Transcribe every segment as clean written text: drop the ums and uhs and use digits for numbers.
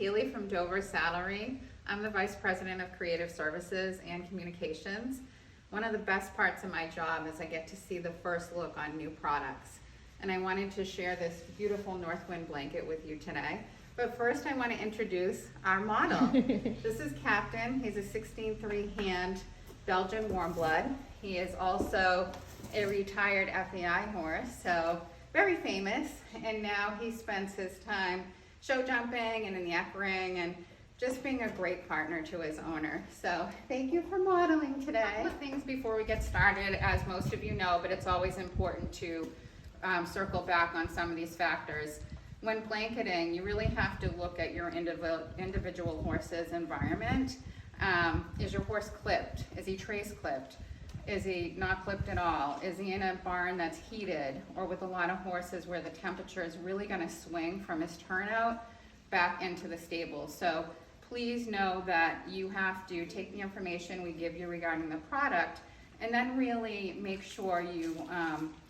Healy from Dover Salary. I'm the Vice President of Creative Services and Communications. One of the best parts of my job is I get to see the first look on new products. And I wanted to share this beautiful NorthWind blanket with you today. But first I want to introduce our model. This is Captain. He's a 16-3 hand Belgian warm blood. He is also a retired FEI horse, so very famous. And now he spends his time show jumping and in the equine and just being a great partner to his owner. So thank you for modeling today. A couple of things before we get started, as most of you know, but it's always important to circle back on some of these factors. When blanketing, you really have to look at your individual horse's environment. Is your horse clipped? Is he trace clipped? Is he not clipped at all? Is he in a barn that's heated or with a lot of horses where the temperature is really going to swing from his turnout back into the stable? So please know that you have to take the information we give you regarding the product and then really make sure you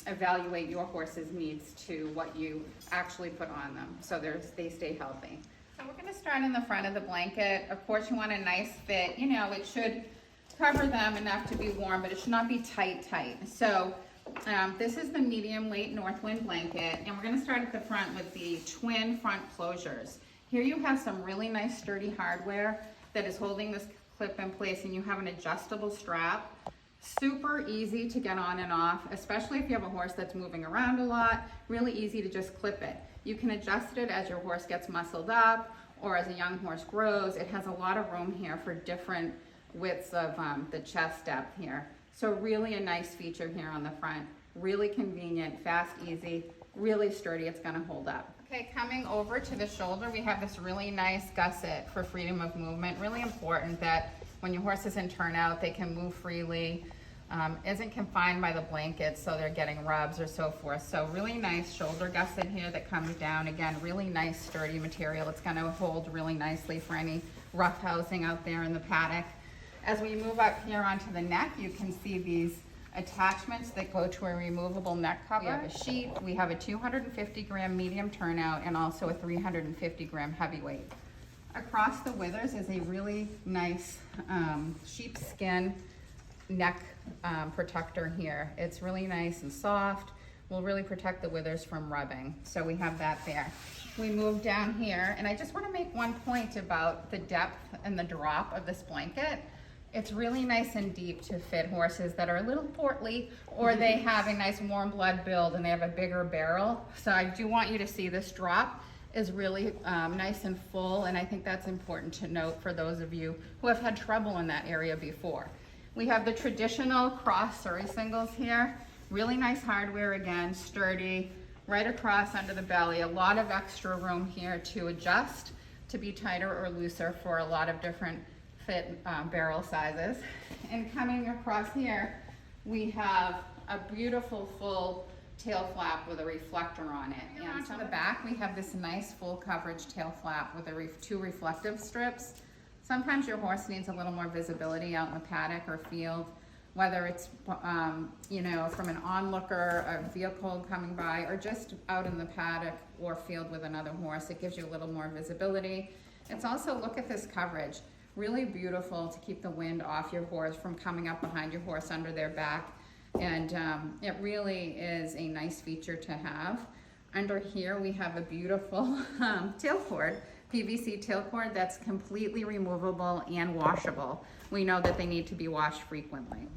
evaluate your horse's needs to what you actually put on them so they stay healthy. So we're going to start in the front of the blanket. Of course, you want a nice fit. You know, it should cover them enough to be warm, but it should not be tight. So this is the medium weight NorthWind blanket, and we're going to start at the front with the twin front closures. Here you have some really nice sturdy hardware that is holding this clip in place, and you have an adjustable strap. Super easy to get on and off, especially if you have a horse that's moving around a lot. Really easy to just clip it. You can adjust it as your horse gets muscled up or as a young horse grows. It has a lot of room here for different widths of the chest depth here. So really a nice feature here on the front. Really convenient, fast, easy, really sturdy. It's going to hold up. Okay, coming over to the shoulder, we have this really nice gusset for freedom of movement. Really important that when your horse is in turnout, they can move freely, isn't confined by the blanket, so they're getting rubs or so forth. So really nice shoulder gusset here that comes down. Again, really nice sturdy material. It's going to hold really nicely for any rough housing out there in the paddock. As we move up here onto the neck, you can see these attachments that go to a removable neck cover. We have a sheet, we have a 250 gram medium turnout, and also a 350 gram heavyweight. Across the withers is a really nice sheepskin neck protector here. It's really nice and soft. Will really protect the withers from rubbing. So we have that there. We move down here, and I just want to make one point about the depth and the drop of this blanket. It's really nice and deep to fit horses that are a little portly, or they have a nice warm blood build and they have a bigger barrel. So I do want you to see this drop is really nice and full, and I think that's important to note for those of you who have had trouble in that area before. We have the traditional cross Surrey singles here. Really nice hardware, again, sturdy, right across under the belly. A lot of extra room here to adjust to be tighter or looser for a lot of different fit barrel sizes. And coming across here, we have a beautiful full tail flap with a reflector on it. And onto the back, we have this nice full coverage tail flap with two reflective strips. Sometimes your horse needs a little more visibility out in the paddock or field, whether it's you know, from an onlooker, a vehicle coming by, or just out in the paddock or field with another horse. It gives you a little more visibility. It's also, look at this coverage. Really beautiful to keep the wind off your horse from coming up behind your horse under their back. And it really is a nice feature to have. Under here we have a beautiful tail cord, PVC tail cord that's completely removable and washable. We know that they need to be washed frequently.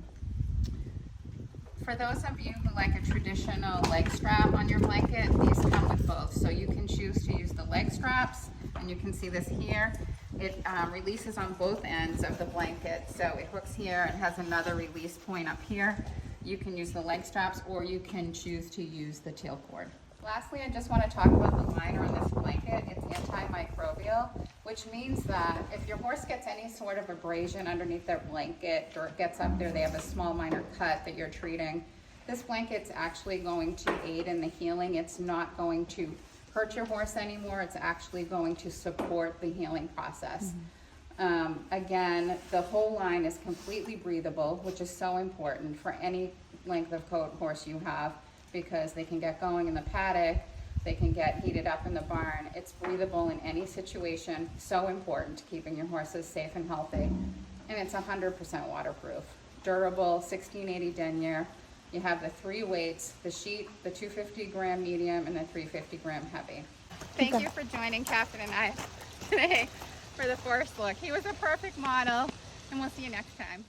For those of you who like a traditional leg strap on your blanket, these come with both. So you can choose to use the leg straps, and you can see this here. It releases on both ends of the blanket. So it hooks here and has another release point up here. You can use the leg straps, or you can choose to use the tail cord. Lastly, I just want to talk about the liner on this blanket. It's antimicrobial, which means that if your horse gets any sort of abrasion underneath their blanket, or it gets up there, they have a small minor cut that you're treating, this blanket's actually going to aid in the healing. It's not going to hurt your horse anymore. It's actually going to support the healing process. Again, the whole line is completely breathable, which is so important for any length of coat horse you have, because they can get going in the paddock They can get heated up in the barn. It's breathable in any situation. So important to keeping your horses safe and healthy. And it's 100% waterproof. Durable, 1680 denier. You have the 3 weights, the sheet, the 250 gram medium, and the 350 gram heavy. Thank you for joining Captain and I today for the first look. He was a perfect model, and we'll see you next time.